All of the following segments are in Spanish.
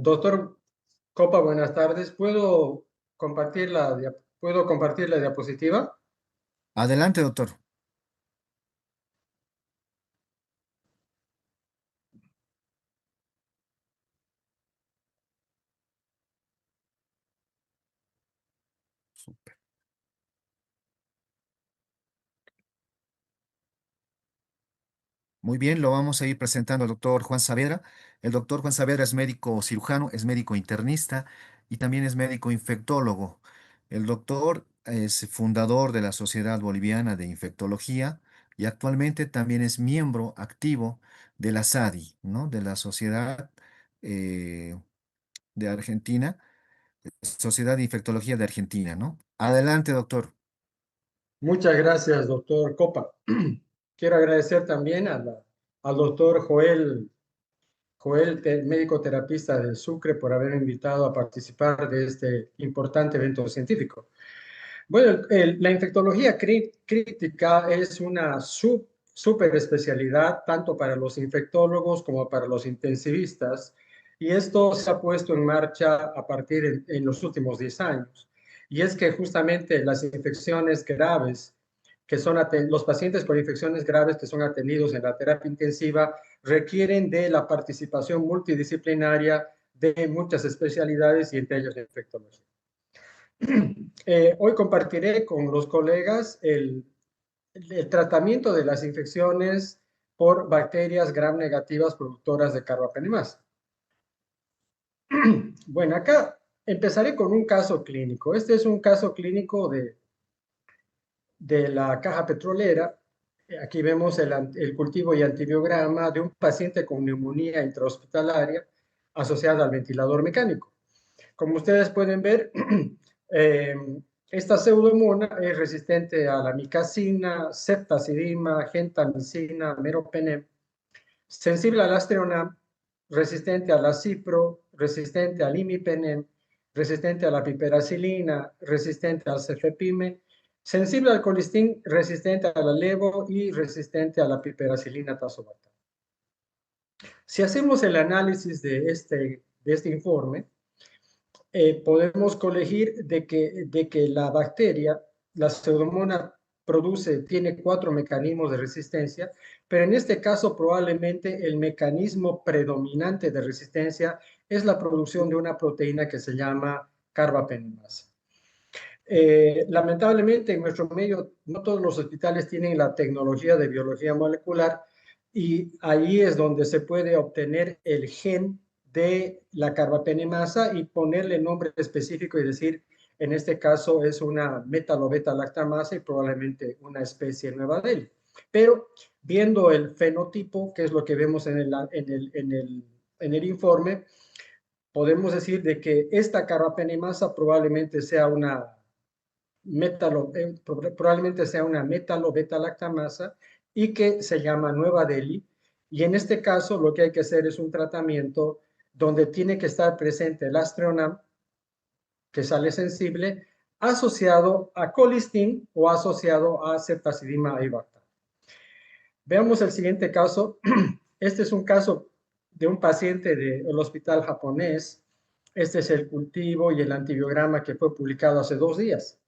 Doctor Copa, buenas tardes. ¿Puedo compartir la diapositiva? Adelante, doctor. Súper. Muy bien, lo vamos a ir presentando al doctor Juan Saavedra. El doctor Juan Saavedra es médico cirujano, es médico internista y también es médico infectólogo. El doctor es fundador de la Sociedad Boliviana de Infectología y actualmente también es miembro activo de la SADI, ¿no? De la Sociedad eh, de Argentina, Sociedad de Infectología de Argentina, ¿no? Adelante, doctor. Muchas gracias, doctor Copa. Quiero agradecer también al doctor Joel, médico terapista de Sucre, por haberme invitado a participar de este importante evento científico. Bueno, la infectología crítica es una super especialidad tanto para los infectólogos como para los intensivistas, y esto se ha puesto en marcha a partir en los últimos 10 años. Y es que justamente las infecciones graves, los pacientes con infecciones graves que son atendidos en la terapia intensiva, requieren de la participación multidisciplinaria de muchas especialidades y entre ellos la infectología. Hoy compartiré con los colegas el tratamiento de las infecciones por bacterias gram negativas productoras de carbapenemasa. Bueno, acá empezaré con un caso clínico. Este es un caso clínico de la caja petrolera. Aquí vemos el cultivo y antibiograma de un paciente con neumonía intrahospitalaria asociada al ventilador mecánico. Como ustedes pueden ver, eh, esta pseudomonas es resistente a la micacina, ceftazidima, gentamicina, meropenem, sensible al aztreonam, resistente a la cipro, resistente al imipenem, resistente a la piperacilina, resistente al cefepime, sensible al colistin, resistente a la levo y resistente a la piperacilina tazobactam. Si hacemos el análisis de este informe, podemos colegir de que la bacteria, la pseudomonas, tiene 4 mecanismos de resistencia, pero en este caso probablemente el mecanismo predominante de resistencia es la producción de una proteína que se llama carbapenemasa. Lamentablemente en nuestro medio no todos los hospitales tienen la tecnología de biología molecular, y ahí es donde se puede obtener el gen de la carbapenemasa y ponerle nombre específico y decir, en este caso es una metalobeta-lactamasa y probablemente una especie nueva de él. Pero viendo el fenotipo, que es lo que vemos en el informe, podemos decir de que esta carbapenemasa probablemente sea una probablemente sea una metalo-beta-lactamasa y que se llama Nueva Delhi. Y en este caso lo que hay que hacer es un tratamiento donde tiene que estar presente el aztreonam, que sale sensible, asociado a colistin o asociado a ceftazidima ibactam. Veamos el siguiente caso. Este es un caso de un paciente del hospital japonés. Este es el cultivo y el antibiograma que fue publicado hace 2 días.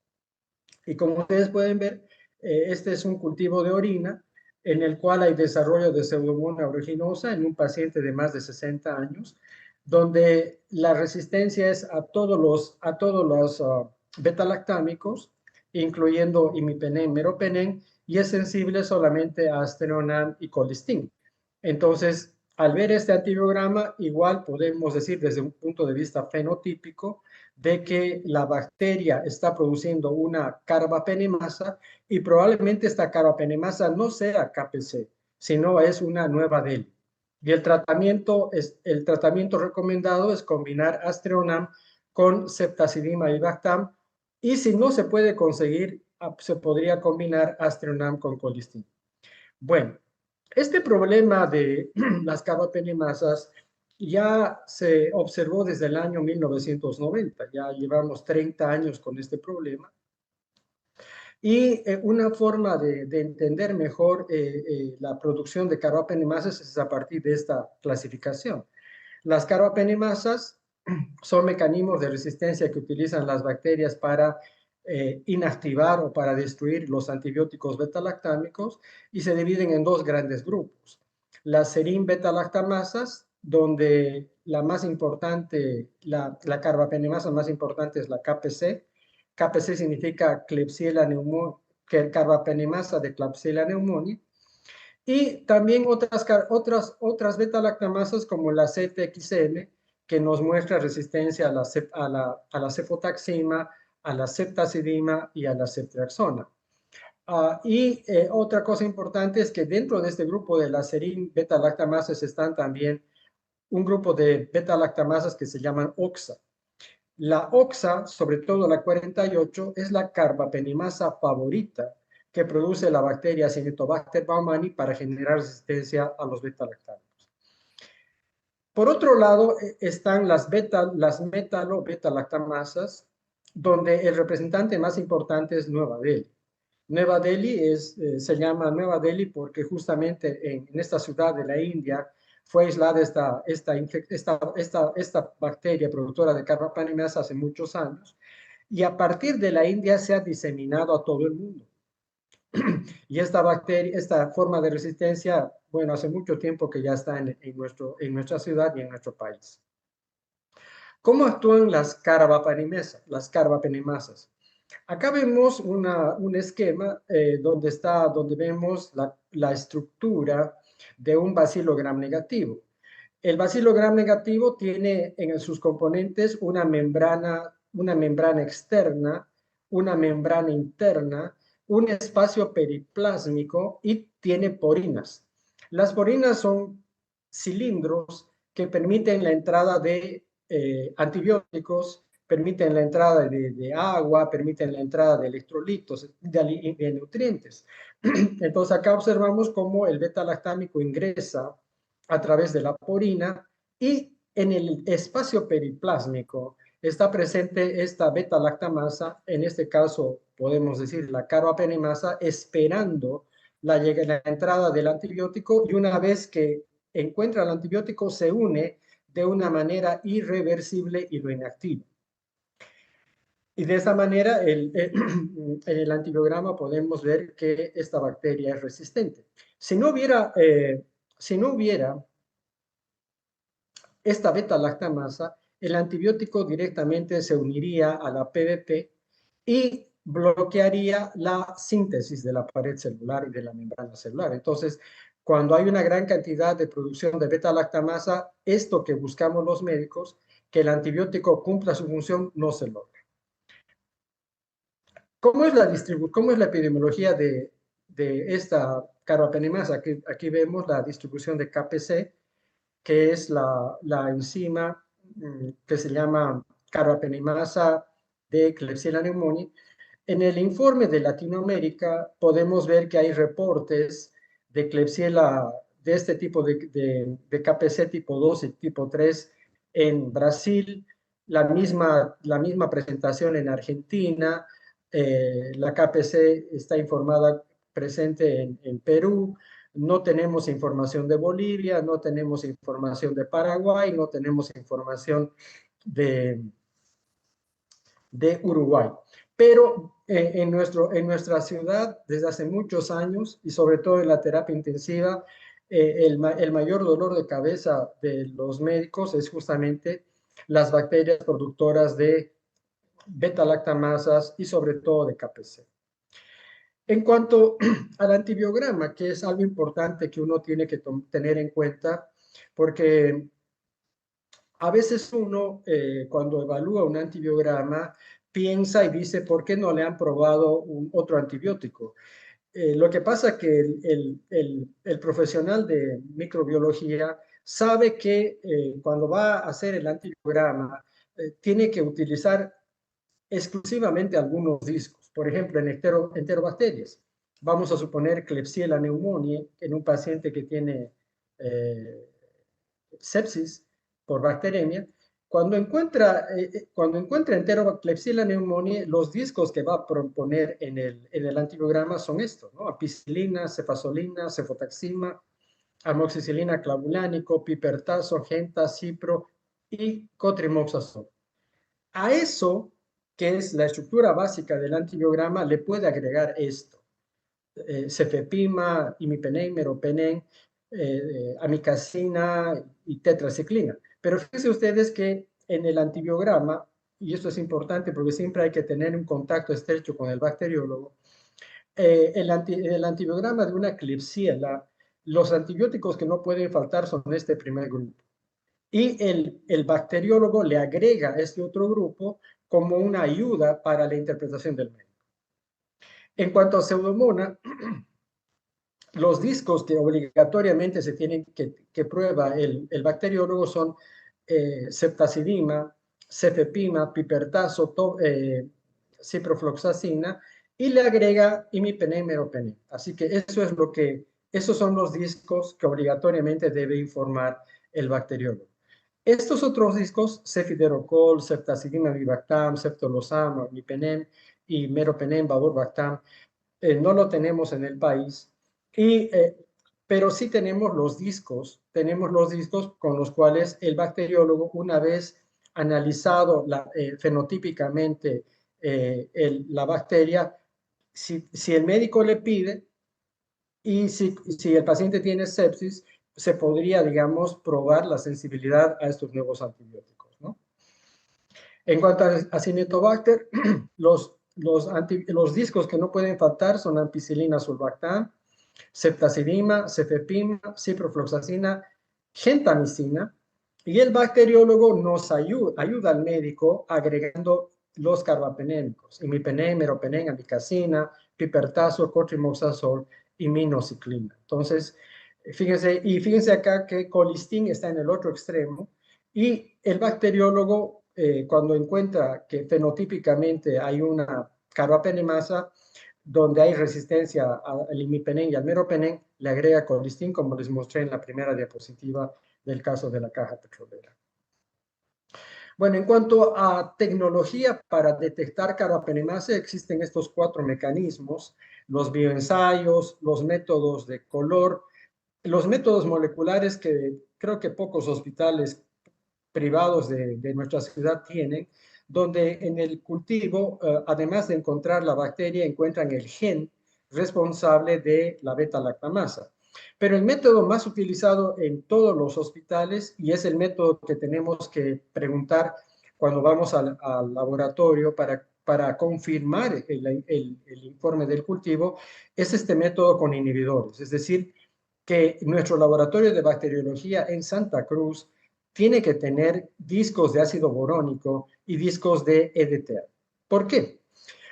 Y como ustedes pueden ver, este es un cultivo de orina en el cual hay desarrollo de pseudomonas aeruginosa en un paciente de más de 60 años, donde la resistencia es a todos los beta-lactámicos, incluyendo imipenem, meropenem, y es sensible solamente a aztreonam y colistin. Entonces, al ver este antibiograma, igual podemos decir desde un punto de vista fenotípico de que la bacteria está produciendo una carbapenemasa y probablemente esta carbapenemasa no sea KPC, sino es una nueva DEL. Y el tratamiento recomendado es combinar aztreonam con ceftazidima y bactam, y si no se puede conseguir, se podría combinar aztreonam con colistin. Bueno, este problema de las carbapenemasas ya se observó desde el año 1990, ya llevamos 30 años con este problema. Y una forma de entender mejor la producción de carbapenemasas es a partir de esta clasificación. Las carbapenemasas son mecanismos de resistencia que utilizan las bacterias para inactivar o para destruir los antibióticos beta-lactámicos y se dividen en dos grandes grupos. Las serin beta-lactamasas, donde la más importante, la carbapenemasa más importante es la KPC. KPC significa Klebsiella pneumoniae, carbapenemasa de Klebsiella pneumoniae. Y también otras beta-lactamasas como la ZXM, que nos muestra resistencia a la cefotaxima, a la ceftazidima y a la ceftriaxona. Otra cosa importante es que dentro de este grupo de las serin beta-lactamasas están también un grupo de beta-lactamasas que se llaman OXA. La OXA, sobre todo la 48, es la carbapenemasa favorita que produce la bacteria Acinetobacter baumannii para generar resistencia a los beta-lactámicos. Por otro lado, están las metalo-beta-lactamasas, donde el representante más importante es Nueva Delhi. Nueva Delhi se llama Nueva Delhi porque justamente en esta ciudad de la India fue aislada esta bacteria productora de carbapenemasa hace muchos años y a partir de la India se ha diseminado a todo el mundo. Y esta bacteria, esta forma de resistencia, bueno, hace mucho tiempo que ya está en nuestra ciudad y en nuestro país. ¿Cómo actúan las carbapenemasas? Acá vemos un esquema donde vemos la estructura de un bacilo gram negativo. El bacilo gram negativo tiene en sus componentes una membrana externa, una membrana interna, un espacio periplásmico y tiene porinas. Las porinas son cilindros que permiten la entrada de antibióticos, permiten la entrada de agua, permiten la entrada de electrolitos, de nutrientes. Entonces acá observamos cómo el beta-lactámico ingresa a través de la porina y en el espacio periplásmico está presente esta beta-lactamasa, en este caso podemos decir la carbapenemasa, esperando la entrada del antibiótico y una vez que encuentra el antibiótico se une de una manera irreversible y lo inactiva. Y de esa manera, en el antibiograma podemos ver que esta bacteria es resistente. Si no hubiera esta beta-lactamasa, el antibiótico directamente se uniría a la PBP y bloquearía la síntesis de la pared celular y de la membrana celular. Entonces, cuando hay una gran cantidad de producción de beta-lactamasa, esto que buscamos los médicos, que el antibiótico cumpla su función, no se logra. ¿Cómo es la epidemiología de esta carbapenemasa? Aquí vemos la distribución de KPC, que es la enzima que se llama carbapenemasa de Klebsiella pneumoniae. En el informe de Latinoamérica podemos ver que hay reportes de Klebsiella, de este tipo de KPC tipo 2 y tipo 3 en Brasil, la misma presentación en Argentina, la KPC está informada presente en Perú, no tenemos información de Bolivia, no tenemos información de Paraguay, no tenemos información de Uruguay. Pero en nuestra ciudad, desde hace muchos años, y sobre todo en la terapia intensiva, el mayor dolor de cabeza de los médicos es justamente las bacterias productoras de beta-lactamasas y sobre todo de KPC. En cuanto al antibiograma, que es algo importante que uno tiene que tener en cuenta, porque a veces uno, cuando evalúa un antibiograma, piensa y dice, ¿por qué no le han probado otro antibiótico? Lo que pasa es que el profesional de microbiología sabe que cuando va a hacer el antibiograma, tiene que utilizar exclusivamente algunos discos, por ejemplo, en enterobacterias. Vamos a suponer Klebsiella pneumoniae en un paciente que tiene sepsis por bacteremia. Cuando encuentra Klebsiella pneumoniae, los discos que va a proponer en el antibiograma son estos, ¿no? Ampicilina, cefazolina, cefotaxima, amoxicilina, clavulánico, pipertazo, genta, cipro, y cotrimoxazol. A eso, que es la estructura básica del antibiograma, le puede agregar esto: cefepima, imipenem, meropenem, amicacina y tetraciclina. Pero fíjense ustedes que en el antibiograma, y esto es importante porque siempre hay que tener un contacto estrecho con el bacteriólogo, el antibiograma de una Klebsiella, los antibióticos que no pueden faltar son este primer grupo. Y el bacteriólogo le agrega este otro grupo como una ayuda para la interpretación del médico. En cuanto a Pseudomonas, los discos que obligatoriamente se tienen que prueba el bacteriólogo son ceftazidima, cefepima, pipertazo, ciprofloxacina, y le agrega imipenem, meropenem. Así que esos son los discos que obligatoriamente debe informar el bacteriólogo. Estos otros discos, cefiderocol, ceftazidima, vivactam, ceftolozano, imipenem y meropenem, bavarbactam, no lo tenemos en el país, pero sí tenemos los discos con los cuales el bacteriólogo, una vez analizado fenotípicamente la bacteria, si el médico le pide y si el paciente tiene sepsis, se podría, digamos, probar la sensibilidad a estos nuevos antibióticos, ¿no? En cuanto a Cinetobacter, los discos que no pueden faltar son ampicilina, sulbactam, ceftazidima, cefepima, ciprofloxacina, gentamicina, y el bacteriólogo nos ayuda al médico agregando los carbapenémicos: imipenem, meropenem, amicacina, pipertazo, cotrimoxazol y minociclina. Entonces, fíjense acá que colistin está en el otro extremo, y el bacteriólogo, cuando encuentra que fenotípicamente hay una carbapenemasa donde hay resistencia al imipenem y al meropenem, le agrega colistin, como les mostré en la primera diapositiva del caso de la caja petrolera. Bueno, en cuanto a tecnología para detectar carbapenemasa, existen estos 4 mecanismos: los bioensayos, los métodos de color, los métodos moleculares que creo que pocos hospitales privados de nuestra ciudad tienen, donde en el cultivo, además de encontrar la bacteria, encuentran el gen responsable de la beta-lactamasa. Pero el método más utilizado en todos los hospitales, y es el método que tenemos que preguntar cuando vamos al laboratorio para confirmar el informe del cultivo, es este método con inhibidores. Es decir, que nuestro laboratorio de bacteriología en Santa Cruz tiene que tener discos de ácido borónico y discos de EDTA. ¿Por qué?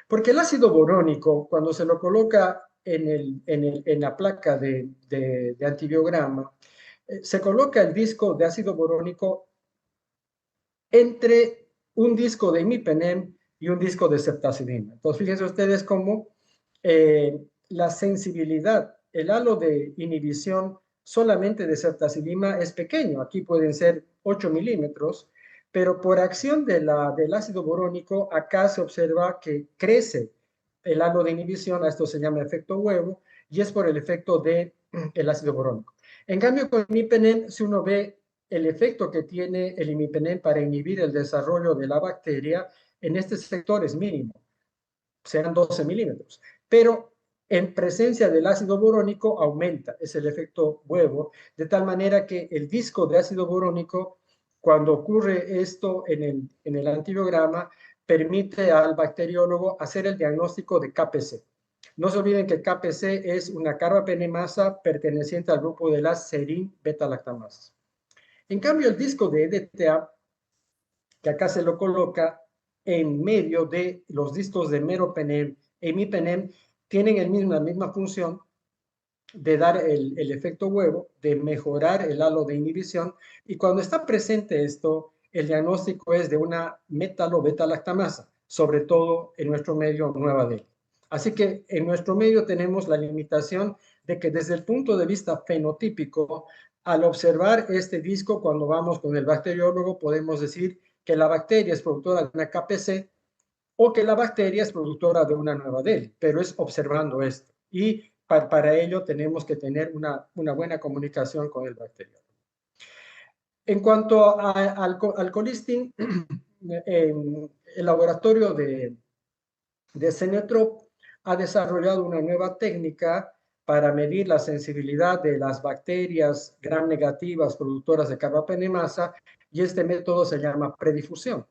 Porque el ácido borónico, cuando se lo coloca en la placa de antibiograma, se coloca el disco de ácido borónico entre un disco de imipenem y un disco de ceftazidima. Entonces, fíjense ustedes cómo la sensibilidad, el halo de inhibición solamente de ceftazidima es pequeño. Aquí pueden ser 8 milímetros, pero por acción del ácido borónico, acá se observa que crece el halo de inhibición. A esto se llama efecto huevo, y es por el efecto del ácido borónico. En cambio, con imipenem, si uno ve el efecto que tiene el imipenem para inhibir el desarrollo de la bacteria, en este sector es mínimo, serán 12 milímetros. Pero en presencia del ácido borónico aumenta, es el efecto huevo, de tal manera que el disco de ácido borónico, cuando ocurre esto en el antibiograma, permite al bacteriólogo hacer el diagnóstico de KPC. No se olviden que KPC es una carbapenemasa perteneciente al grupo de las serin beta-lactamasas. En cambio, el disco de EDTA, que acá se lo coloca en medio de los discos de meropenem e imipenem, tienen la misma función de dar el efecto huevo, de mejorar el halo de inhibición, y cuando está presente esto, el diagnóstico es de una metalo-beta-lactamasa, sobre todo en nuestro medio Nueva Delhi. Así que en nuestro medio tenemos la limitación de que desde el punto de vista fenotípico, al observar este disco, cuando vamos con el bacteriólogo, podemos decir que la bacteria es productora de una KPC o que la bacteria es productora de una Nueva Delhi, pero es observando esto. Y para ello tenemos que tener una buena comunicación con el bacteriólogo. En cuanto al colistin, en el laboratorio de Cenetrop ha desarrollado una nueva técnica para medir la sensibilidad de las bacterias gram negativas productoras de carbapenemasa, y este método se llama predifusión.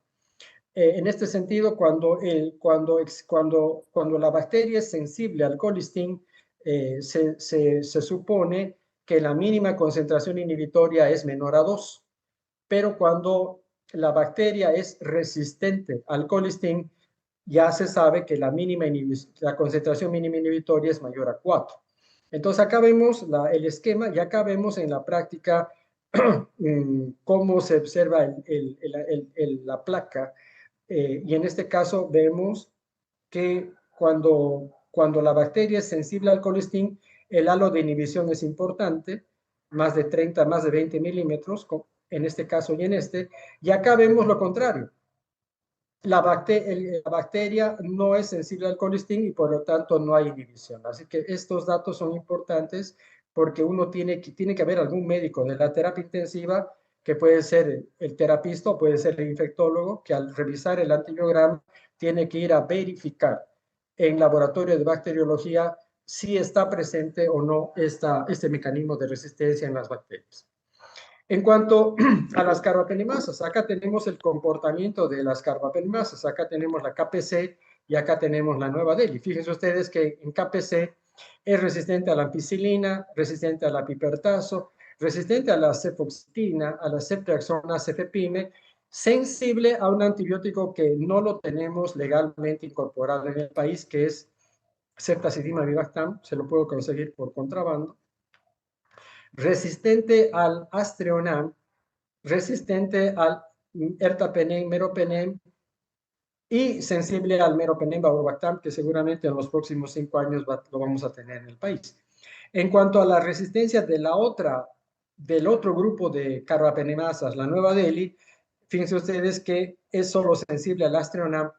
En este sentido, cuando la bacteria es sensible al colistin, se supone que la mínima concentración inhibitoria es menor a 2, pero cuando la bacteria es resistente al colistin, ya se sabe que la concentración mínima inhibitoria es mayor a 4. Entonces acá vemos el esquema y acá vemos en la práctica cómo se observa la placa. Y en este caso vemos que cuando la bacteria es sensible al colistin, el halo de inhibición es importante, más de 30, más de 20 milímetros, en este caso y en este. Y acá vemos lo contrario. La bacteria no es sensible al colistin y por lo tanto no hay inhibición. Así que estos datos son importantes porque uno tiene que haber algún médico de la terapia intensiva, que puede ser el terapista o puede ser el infectólogo, que al revisar el antibiograma tiene que ir a verificar en laboratorio de bacteriología si está presente o no este mecanismo de resistencia en las bacterias. En cuanto a las carbapenemasas, acá tenemos el comportamiento de las carbapenemasas. Acá tenemos la KPC y acá tenemos la nueva DELI. Fíjense ustedes que en KPC es resistente a la ampicilina, resistente a la pipertazo, resistente a la cefoxitina, a la ceftriaxona, cefepime, sensible a un antibiótico que no lo tenemos legalmente incorporado en el país, que es ceftazidima-avibactam. Se lo puedo conseguir por contrabando. Resistente al Astreonam, resistente al ertapenem, meropenem, y sensible al meropenem, vaborbactam, que seguramente en los próximos 5 años lo vamos a tener en el país. En cuanto a la resistencia del otro grupo de carbapenemasas, la nueva DELI, fíjense ustedes que es solo sensible al Astreonam,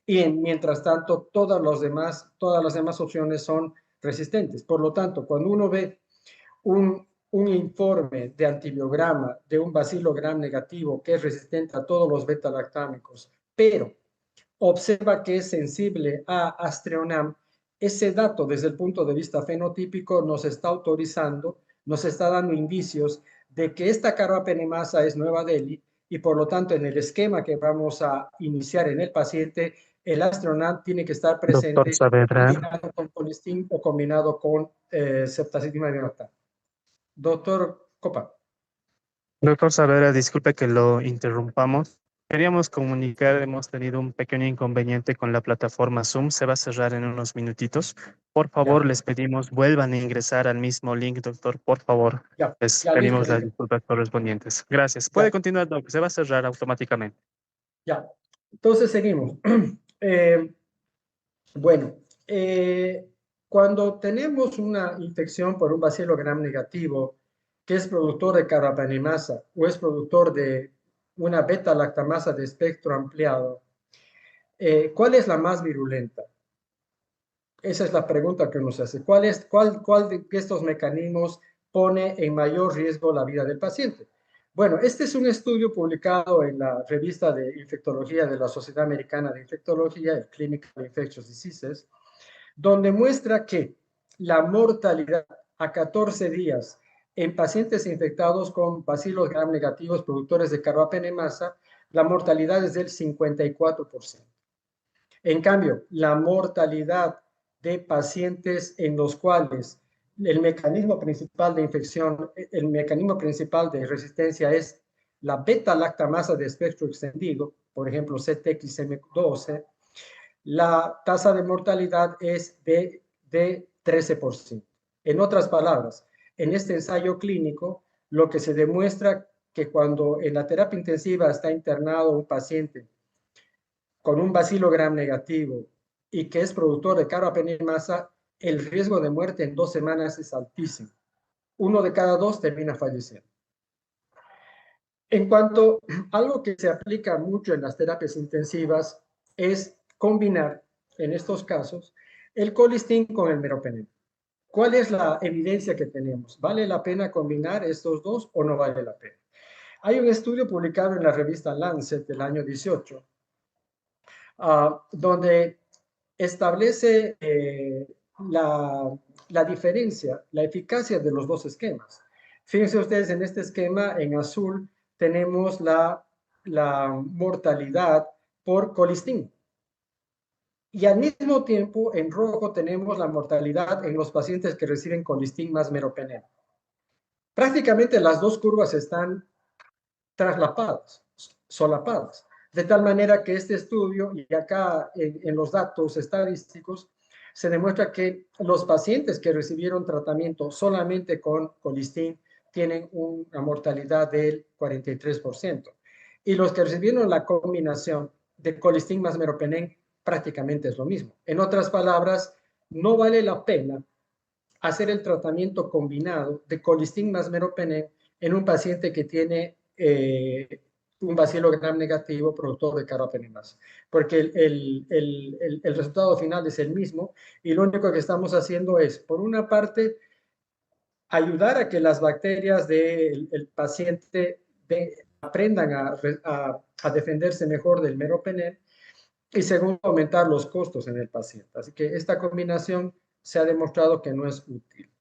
y mientras tanto todas las demás opciones son resistentes. Por lo tanto, cuando uno ve un informe de antibiograma de un bacilo gram negativo que es resistente a todos los beta-lactámicos, pero observa que es sensible a Astreonam, ese dato desde el punto de vista fenotípico nos está autorizando, nos está dando indicios de que esta carbapenemasa es nueva DELI, y por lo tanto en el esquema que vamos a iniciar en el paciente, el Astreonam tiene que estar Doctor presente Saavedra. combinado con colistin o combinado con ceftazidima-avibactam. Doctor Copa. Doctor Saavedra, disculpe que lo interrumpamos. Queríamos comunicar, hemos tenido un pequeño inconveniente con la plataforma Zoom. Se va a cerrar en unos minutitos. Por favor, Ya, les pedimos vuelvan a ingresar al mismo link, doctor. Por favor, les ya, listo, pedimos las listo. disculpas correspondientes. Gracias. Puede Ya, continuar, doctor. Se va a cerrar automáticamente. ya. Entonces seguimos. Eh, bueno, cuando tenemos una infección por un bacilo gram negativo que es productor de carbapenemasa o es productor de una beta-lactamasa de espectro ampliado, ¿cuál es la más virulenta? Esa es la pregunta que uno se hace. ¿Cuál de estos mecanismos pone en mayor riesgo la vida del paciente? Bueno, este es un estudio publicado en la revista de infectología de la Sociedad Americana de Infectología, el Clinical Infectious Diseases, donde muestra que la mortalidad a 14 días en pacientes infectados con bacilos gram negativos productores de carbapenemasa, la mortalidad es del 54%. En cambio, la mortalidad de pacientes en los cuales el mecanismo principal de infección, el mecanismo principal de resistencia es la beta-lactamasa de espectro extendido, por ejemplo, CTXM12, la tasa de mortalidad es de 13%. En otras palabras, en este ensayo clínico, lo que se demuestra que cuando en la terapia intensiva está internado un paciente con un bacilo gram negativo y que es productor de carbapenemasa, el riesgo de muerte en 2 semanas es altísimo. 1 de cada 2 termina falleciendo. En cuanto a algo que se aplica mucho en las terapias intensivas es combinar, en estos casos, el colistin con el meropenem. ¿Cuál es la evidencia que tenemos? ¿Vale la pena combinar estos dos o no vale la pena? Hay un estudio publicado en la revista Lancet del año 18, donde establece la diferencia, la eficacia de los dos esquemas. Fíjense ustedes, en este esquema, en azul, tenemos la mortalidad por colistin. Y al mismo tiempo, en rojo, tenemos la mortalidad en los pacientes que reciben colistin más meropenem. Prácticamente las dos curvas están traslapadas, solapadas. De tal manera que este estudio, y acá en los datos estadísticos, se demuestra que los pacientes que recibieron tratamiento solamente con colistin tienen una mortalidad del 43%. Y los que recibieron la combinación de colistin más meropenem prácticamente es lo mismo. En otras palabras, no vale la pena hacer el tratamiento combinado de colistin más meropenem en un paciente que tiene un bacilo gram negativo productor de carbapenemasa, porque el resultado final es el mismo y lo único que estamos haciendo es, por una parte, ayudar a que las bacterias del paciente aprendan a defenderse mejor del meropenem y segundo, aumentar los costos en el paciente. Así que esta combinación se ha demostrado que no es útil.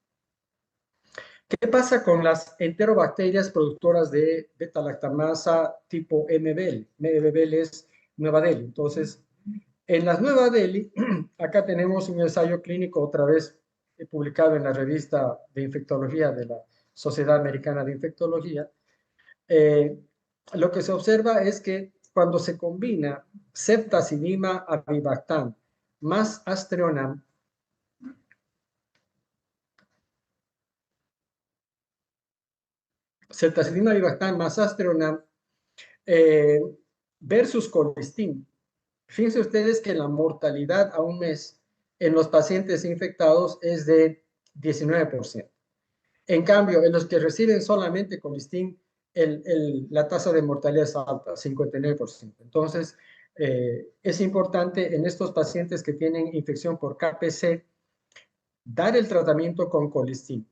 ¿Qué pasa con las enterobacterias productoras de beta-lactamasa tipo MBL? MBL es Nueva Delhi. Entonces, en las Nueva Delhi, acá tenemos un ensayo clínico otra vez publicado en la revista de infectología de la Sociedad Americana de Infectología. Lo que se observa es que cuando se combina ceftazidima avibactam más Aztreonam, ceftazidima avibactam más Aztreonam versus colistin. Fíjense ustedes que la mortalidad a un mes en los pacientes infectados es de 19%. En cambio, en los que reciben solamente colistin, la tasa de mortalidad es alta, 59%. Entonces, es importante en estos pacientes que tienen infección por KPC dar el tratamiento con colistin,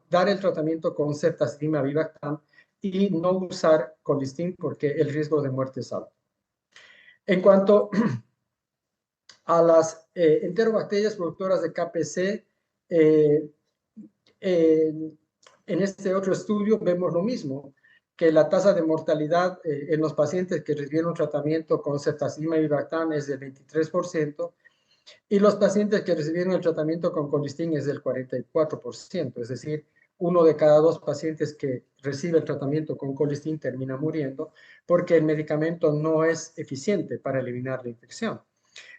dar el tratamiento con ceftazidima avibactam y no usar colistin porque el riesgo de muerte es alto. En cuanto a las enterobacterias productoras de KPC, en este otro estudio vemos lo mismo, que la tasa de mortalidad en los pacientes que recibieron tratamiento con ceftazidima avibactam es del 23% y los pacientes que recibieron el tratamiento con colistin es del 44%, es decir, uno de cada dos pacientes que recibe el tratamiento con colistin termina muriendo porque el medicamento no es eficiente para eliminar la infección.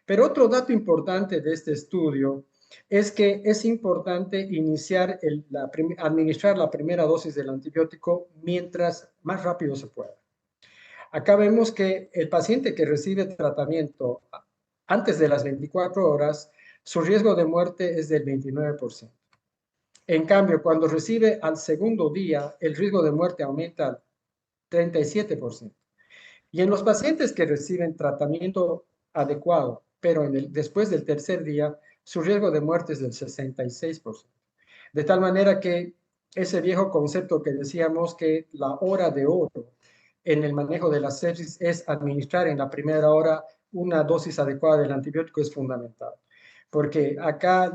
Pero otro dato importante de este estudio es que es importante administrar la primera dosis del antibiótico mientras más rápido se pueda. Acá vemos que el paciente que recibe tratamiento antes de las 24 horas, su riesgo de muerte es del 29%. En cambio, cuando recibe al segundo día, el riesgo de muerte aumenta al 37%. Y en los pacientes que reciben tratamiento adecuado, pero después del tercer día, su riesgo de muerte es del 66%. De tal manera que ese viejo concepto que decíamos que la hora de oro en el manejo de la sepsis es administrar en la primera hora una dosis adecuada del antibiótico es fundamental. Porque acá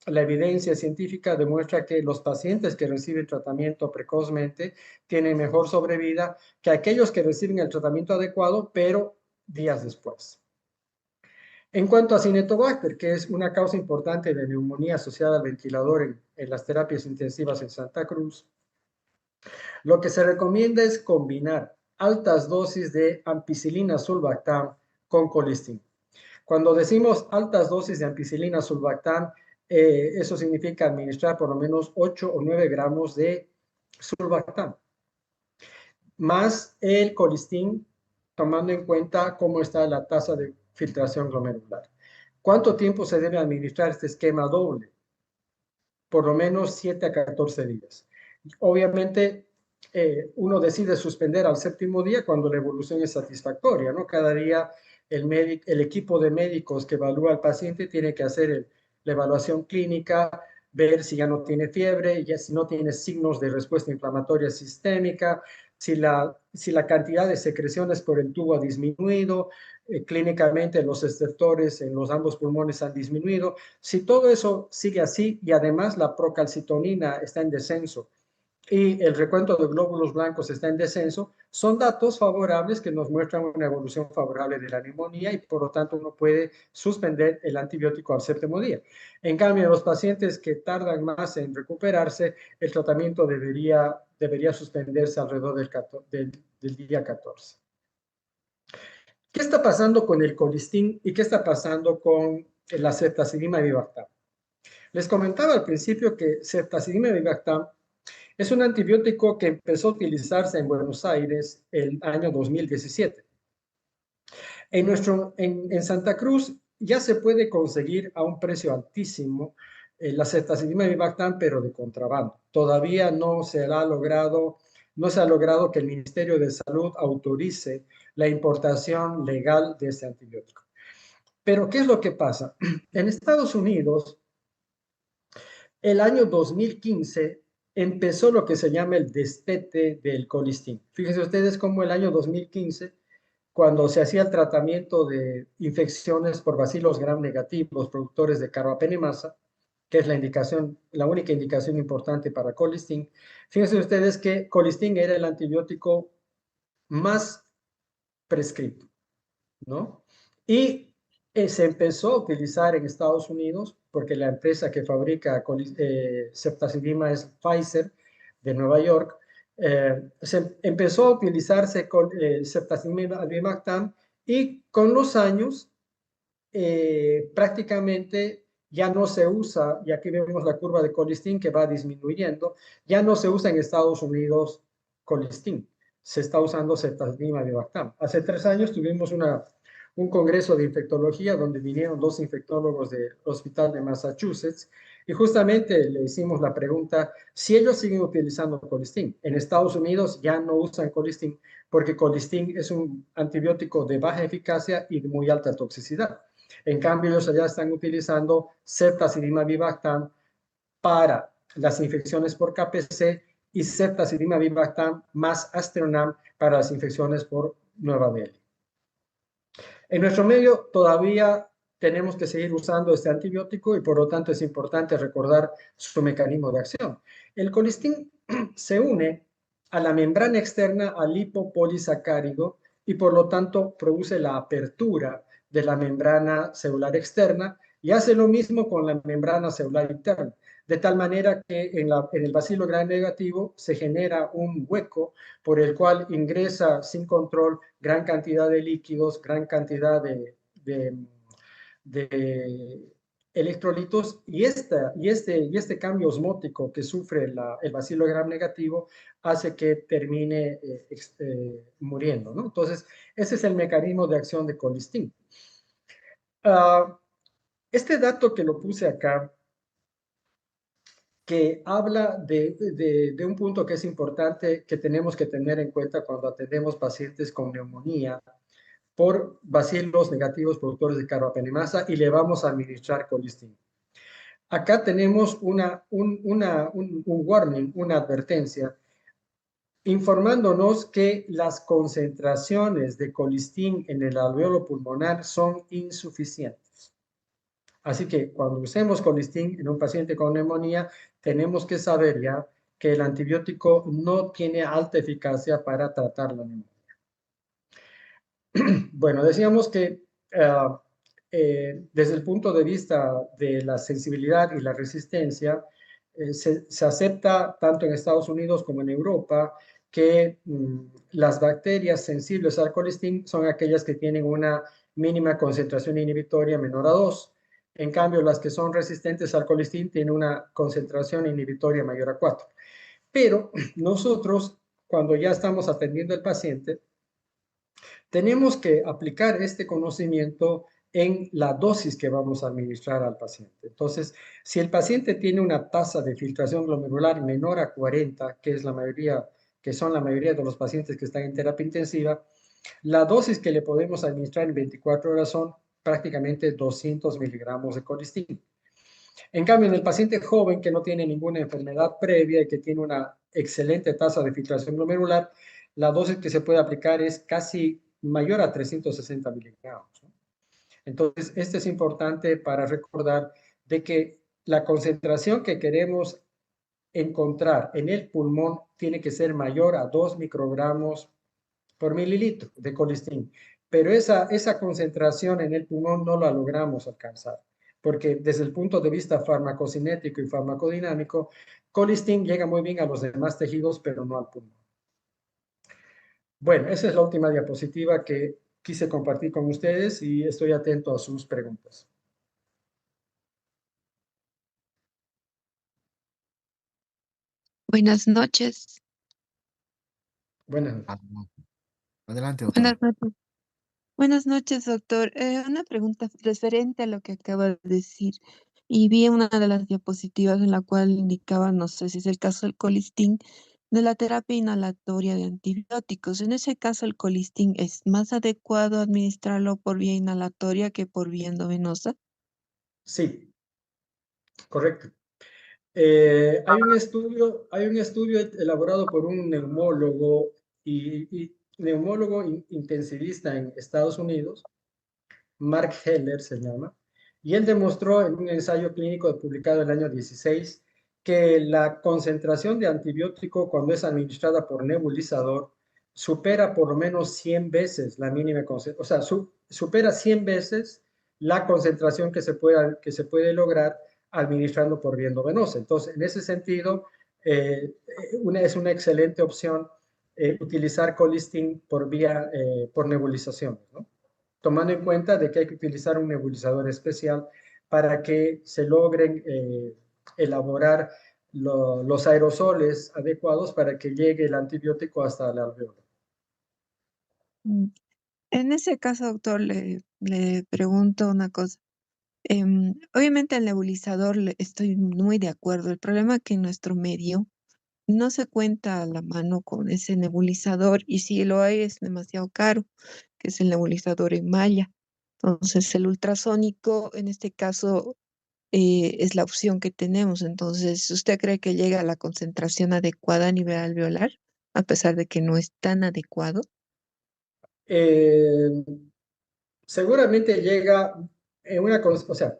la evidencia científica demuestra que los pacientes que reciben tratamiento precozmente tienen mejor sobrevida que aquellos que reciben el tratamiento adecuado, pero días después. En cuanto a Cinetobacter, que es una causa importante de neumonía asociada al ventilador en las terapias intensivas en Santa Cruz, lo que se recomienda es combinar altas dosis de ampicilina sulbactam con colistin. Cuando decimos altas dosis de ampicilina sulbactam, eso significa administrar por lo menos 8 o 9 gramos de sulbactam, más el colistin, tomando en cuenta cómo está la tasa de filtración glomerular. ¿Cuánto tiempo se debe administrar este esquema doble? Por lo menos 7 a 14 días. Obviamente, uno decide suspender al séptimo día cuando la evolución es satisfactoria, ¿no? Cada día el equipo de médicos que evalúa al paciente tiene que hacer la evaluación clínica, ver si ya no tiene fiebre, ya si no tiene signos de respuesta inflamatoria sistémica, si la cantidad de secreciones por el tubo ha disminuido, clínicamente los estertores en los ambos pulmones han disminuido. Si todo eso sigue así y además la procalcitonina está en descenso y el recuento de glóbulos blancos está en descenso, son datos favorables que nos muestran una evolución favorable de la neumonía y por lo tanto uno puede suspender el antibiótico al séptimo día. En cambio, en los pacientes que tardan más en recuperarse, el tratamiento debería suspenderse alrededor del día 14. ¿Qué está pasando con el colistin y qué está pasando con la ceftazidima avibactam? Les comentaba al principio que ceftazidima avibactam es un antibiótico que empezó a utilizarse en Buenos Aires el año 2017. En Santa Cruz ya se puede conseguir a un precio altísimo la ceftazidima avibactam, pero de contrabando. Todavía no se ha logrado que el Ministerio de Salud autorice la importación legal de este antibiótico. Pero, ¿qué es lo que pasa? En Estados Unidos, el año 2015 empezó lo que se llama el destete del colistin. Fíjense ustedes cómo el año 2015, cuando se hacía el tratamiento de infecciones por bacilos gram negativos productores de carbapenemasa, que es la única indicación importante para colistin, fíjense ustedes que colistin era el antibiótico más prescrito, ¿no? Y se empezó a utilizar en Estados Unidos porque la empresa que fabrica ceftazidima es Pfizer de Nueva York. Se empezó a utilizarse con ceftazidima avibactam y con los años prácticamente ya no se usa, y aquí vemos la curva de colistin que va disminuyendo, ya no se usa en Estados Unidos colistin, se está usando ceftazidima avibactam. Hace 3 años tuvimos un congreso de infectología donde vinieron 2 infectólogos del Hospital de Massachusetts y justamente le hicimos la pregunta si ellos siguen utilizando colistin. En Estados Unidos ya no usan colistin porque colistin es un antibiótico de baja eficacia y de muy alta toxicidad. En cambio, ellos allá están utilizando ceftazidima avibactam para las infecciones por KPC y ceftazidima avibactam más Astronam para las infecciones por Nueva Delhi. En nuestro medio todavía tenemos que seguir usando este antibiótico y por lo tanto es importante recordar su mecanismo de acción. El colistin se une a la membrana externa al lipopolisacárido y por lo tanto produce la apertura de la membrana celular externa y hace lo mismo con la membrana celular interna, de tal manera que en el bacilo gram negativo se genera un hueco por el cual ingresa sin control gran cantidad de líquidos, gran cantidad de electrolitos y este cambio osmótico que sufre el bacilo gram negativo hace que termine muriendo, ¿no? Entonces, ese es el mecanismo de acción de colistin. Este dato que lo puse acá, que habla de un punto que es importante que tenemos que tener en cuenta cuando atendemos pacientes con neumonía por bacilos negativos productores de carbapenemasa y le vamos a administrar colistin. Acá tenemos un warning, una advertencia, informándonos que las concentraciones de colistin en el alveolo pulmonar son insuficientes. Así que cuando usemos colistin en un paciente con neumonía, tenemos que saber ya que el antibiótico no tiene alta eficacia para tratar la neumonía. Bueno, decíamos que desde el punto de vista de la sensibilidad y la resistencia, se acepta tanto en Estados Unidos como en Europa que las bacterias sensibles al colistin son aquellas que tienen una mínima concentración inhibitoria menor a 2. En cambio, las que son resistentes al colistin tienen una concentración inhibitoria mayor a 4. Pero nosotros, cuando ya estamos atendiendo al paciente, tenemos que aplicar este conocimiento en la dosis que vamos a administrar al paciente. Entonces, si el paciente tiene una tasa de filtración glomerular menor a 40, que son la mayoría de los pacientes que están en terapia intensiva, la dosis que le podemos administrar en 24 horas son prácticamente 200 miligramos de colistin. En cambio, en el paciente joven que no tiene ninguna enfermedad previa y que tiene una excelente tasa de filtración glomerular, la dosis que se puede aplicar es casi mayor a 360 miligramos, ¿no? Entonces, esto es importante para recordar de que la concentración que queremos encontrar en el pulmón tiene que ser mayor a 2 microgramos por mililitro de colistin. Pero esa concentración en el pulmón no la logramos alcanzar, porque desde el punto de vista farmacocinético y farmacodinámico, colistin llega muy bien a los demás tejidos, pero no al pulmón. Bueno, esa es la última diapositiva que quise compartir con ustedes y estoy atento a sus preguntas. Buenas noches. Buenas. Adelante, doctora. Buenas noches. Buenas noches, doctor. Una pregunta referente a lo que acaba de decir. Y vi una de las diapositivas en la cual indicaba, no sé si es el caso del colistin, de la terapia inhalatoria de antibióticos. En ese caso, el colistin es más adecuado administrarlo por vía inhalatoria que por vía endovenosa. Sí, correcto. Hay un estudio elaborado por un neumólogo y neumólogo intensivista en Estados Unidos, Mark Heller se llama, y él demostró en un ensayo clínico publicado en el año 16 que la concentración de antibiótico cuando es administrada por nebulizador supera por lo menos 100 veces la mínima concentración, o sea, supera 100 veces la concentración que se puede lograr administrando por vía endovenosa. Entonces, en ese sentido, es una excelente opción utilizar colistin por nebulización, ¿no? Tomando en cuenta de que hay que utilizar un nebulizador especial para que se logren elaborar los aerosoles adecuados para que llegue el antibiótico hasta el alveolo. Mm. En ese caso, doctor, le pregunto una cosa. Obviamente el nebulizador estoy muy de acuerdo. El problema es que en nuestro medio no se cuenta a la mano con ese nebulizador y si lo hay es demasiado caro, que es el nebulizador en malla. Entonces el ultrasónico en este caso es la opción que tenemos. Entonces, ¿usted cree que llega a la concentración adecuada a nivel alveolar, a pesar de que no es tan adecuado? Eh, Seguramente llega en o sea,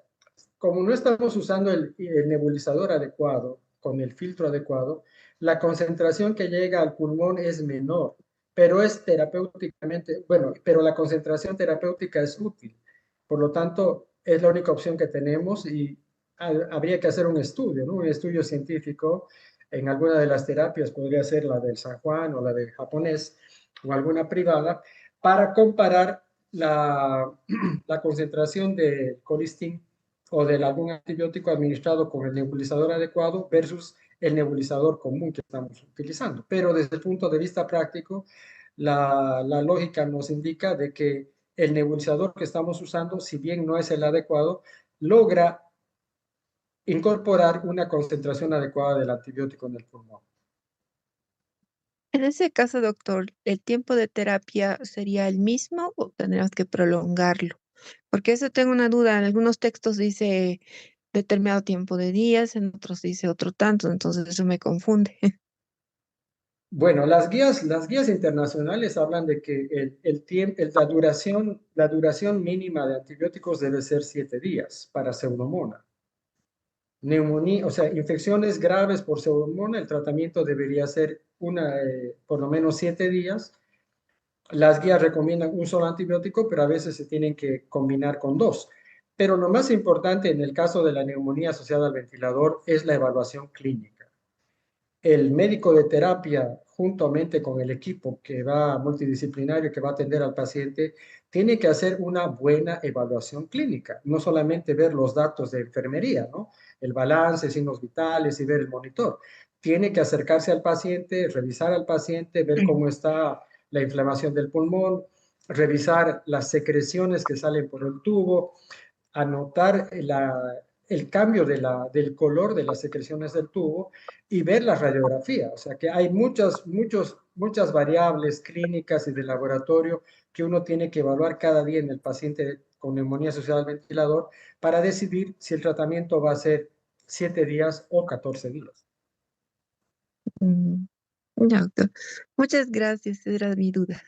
como no estamos usando el nebulizador adecuado, con el filtro adecuado, la concentración que llega al pulmón es menor, pero es terapéuticamente, bueno, pero la concentración terapéutica es útil. Por lo tanto, es la única opción que tenemos y habría que hacer un estudio, ¿no? Un estudio científico en alguna de las terapias, podría ser la del San Juan o la del japonés o alguna privada, para comparar la concentración de colistin o de algún antibiótico administrado con el nebulizador adecuado versus el nebulizador común que estamos utilizando. Pero desde el punto de vista práctico, la lógica nos indica de que el nebulizador que estamos usando, si bien no es el adecuado, logra incorporar una concentración adecuada del antibiótico en el pulmón. En ese caso, doctor, ¿el tiempo de terapia sería el mismo o tendríamos que prolongarlo? Porque eso tengo una duda. En algunos textos dice determinado tiempo de días, en otros dice otro tanto, entonces eso me confunde. Bueno, las guías internacionales hablan de que la duración mínima de antibióticos debe ser 7 días para pseudomonas. Neumonía, o sea, infecciones graves por pseudomonas, el tratamiento debería ser por lo menos 7 días. Las guías recomiendan un solo antibiótico, pero a veces se tienen que combinar con dos. Pero lo más importante en el caso de la neumonía asociada al ventilador es la evaluación clínica. El médico de terapia, juntamente con el equipo que va multidisciplinario, que va a atender al paciente, tiene que hacer una buena evaluación clínica, no solamente ver los datos de enfermería, ¿no? El balance, signos vitales y ver el monitor. Tiene que acercarse al paciente, revisar al paciente, ver cómo está la inflamación del pulmón, revisar las secreciones que salen por el tubo, anotar el cambio del color de las secreciones del tubo y ver la radiografía. O sea que hay muchas variables clínicas y de laboratorio que uno tiene que evaluar cada día en el paciente con neumonía asociada al ventilador para decidir si el tratamiento va a ser 7 días o 14 días. Mm, ya, doctor. Muchas gracias, era mi duda.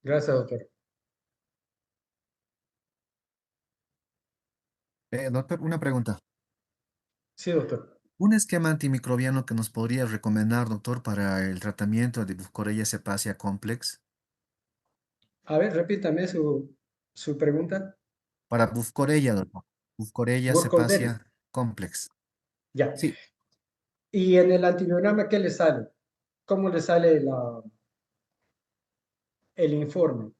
Gracias, doctor. Doctor, una pregunta. Sí, doctor. ¿Un esquema antimicrobiano que nos podría recomendar, doctor, para el tratamiento de Burkholderia cepacia complex? A ver, repítame su pregunta. Para Burkholderia, doctor. Burkholderia Burkholderia. cepacia complex. Ya. Sí, ¿Y en el antibiograma qué le sale? ¿Cómo le sale el informe?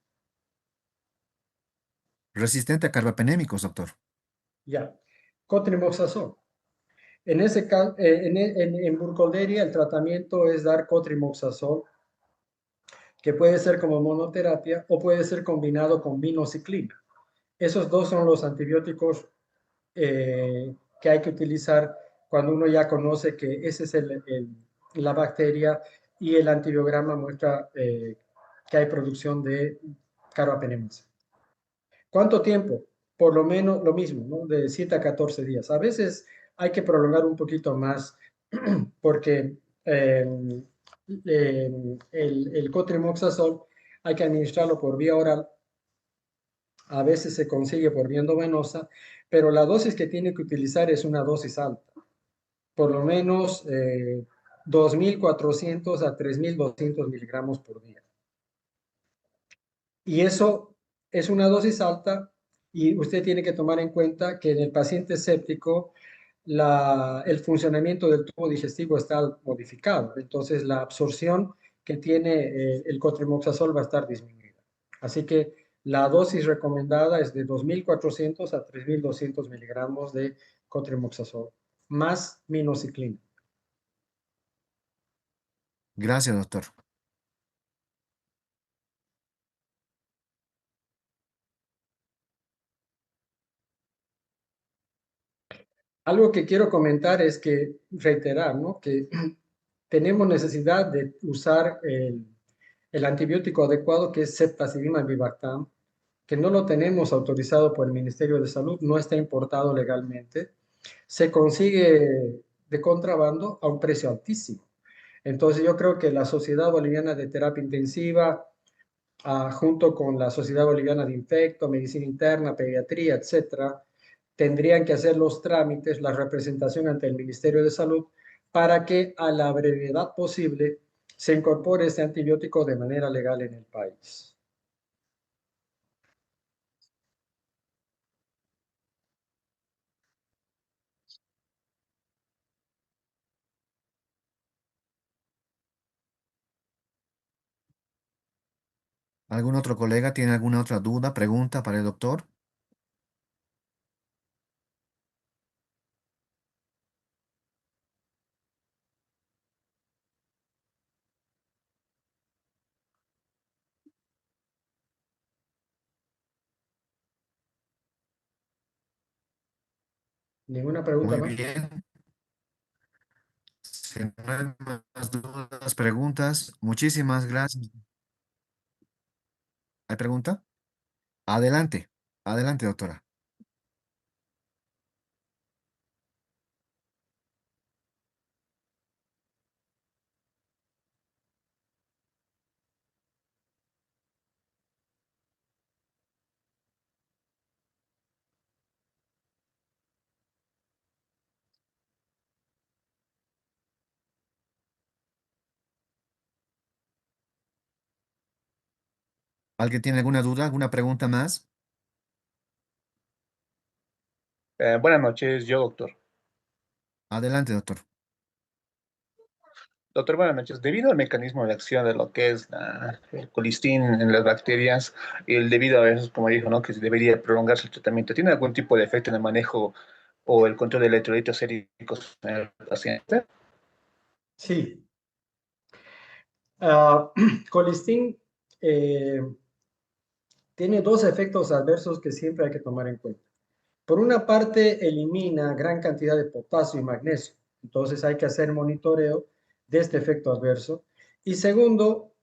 resistente a carbapenémicos, doctor. Ya. Cotrimoxazol. En ese caso, en Burkholderia el tratamiento es dar cotrimoxazol, que puede ser como monoterapia o puede ser combinado con vinociclina. Esos dos son los antibióticos que hay que utilizar cuando uno ya conoce que esa es la bacteria y el antibiograma muestra que hay producción de carbapenemasa. ¿Cuánto tiempo? Por lo menos lo mismo, ¿no? De 7 a 14 días. A veces hay que prolongar un poquito más porque el cotrimoxazol hay que administrarlo por vía oral. A veces se consigue por vía endovenosa, pero la dosis que tiene que utilizar es una dosis alta, por lo menos 2.400 a 3.200 miligramos por día. Y eso es una dosis alta y usted tiene que tomar en cuenta que en el paciente séptico el funcionamiento del tubo digestivo está modificado, entonces la absorción que tiene el cotrimoxazol va a estar disminuida. Así que la dosis recomendada es de 2.400 a 3.200 miligramos de cotrimoxazol, más minoxiclina. Gracias, doctor. Algo que quiero comentar es que, reiterar, ¿no? Que tenemos necesidad de usar el antibiótico adecuado que es ceftazidimab-vivactam, que no lo tenemos autorizado por el Ministerio de Salud, no está importado legalmente, se consigue de contrabando a un precio altísimo. Entonces yo creo que la Sociedad Boliviana de Terapia Intensiva, junto con la Sociedad Boliviana de Infecto, Medicina Interna, Pediatría, etcétera, tendrían que hacer los trámites, la representación ante el Ministerio de Salud para que a la brevedad posible se incorpore este antibiótico de manera legal en el país. ¿Algún otro colega tiene alguna otra duda, pregunta para el doctor? ¿Ninguna pregunta Muy más? bien. Si no hay más dudas, preguntas, muchísimas gracias. ¿Hay pregunta? Adelante, adelante, doctora. ¿Alguien tiene alguna duda, alguna pregunta más? Buenas noches, yo, doctor. Adelante, doctor. Doctor, buenas noches. Debido al mecanismo de acción de lo que es el colistín en las bacterias, y debido a eso, como dijo, ¿no? Que debería prolongarse el tratamiento, ¿tiene algún tipo de efecto en el manejo o el control de electrolitos séricos en el paciente? Sí. Colistin tiene dos efectos adversos que siempre hay que tomar en cuenta. Por una parte, elimina gran cantidad de potasio y magnesio, entonces hay que hacer monitoreo de este efecto adverso. Y segundo,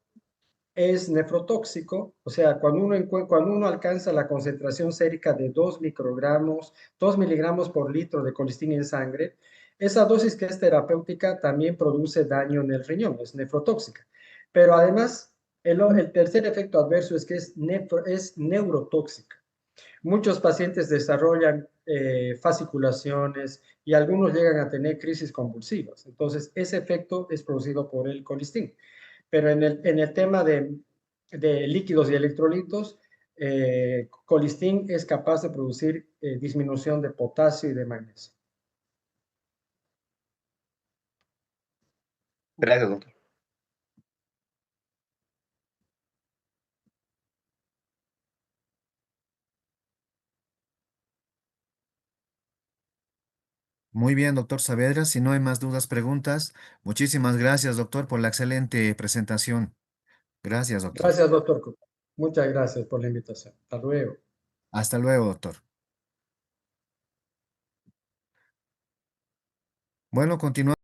es nefrotóxico, o sea, cuando uno alcanza la concentración sérica de 2 microgramos, 2 miligramos por litro de colistina en sangre, esa dosis que es terapéutica también produce daño en el riñón, es nefrotóxica. Pero además, el tercer efecto adverso es que es neurotóxica. Muchos pacientes desarrollan fasciculaciones y algunos llegan a tener crisis convulsivas. Entonces, ese efecto es producido por el colistín. Pero en el tema de líquidos y electrolitos, colistín es capaz de producir disminución de potasio y de magnesio. Gracias, doctor. Muy bien, doctor Saavedra. Si no hay más dudas, preguntas, muchísimas gracias, doctor, por la excelente presentación. Gracias, doctor. Gracias, doctor Cook. Muchas gracias por la invitación. Hasta luego. Hasta luego, doctor. Bueno, continuamos.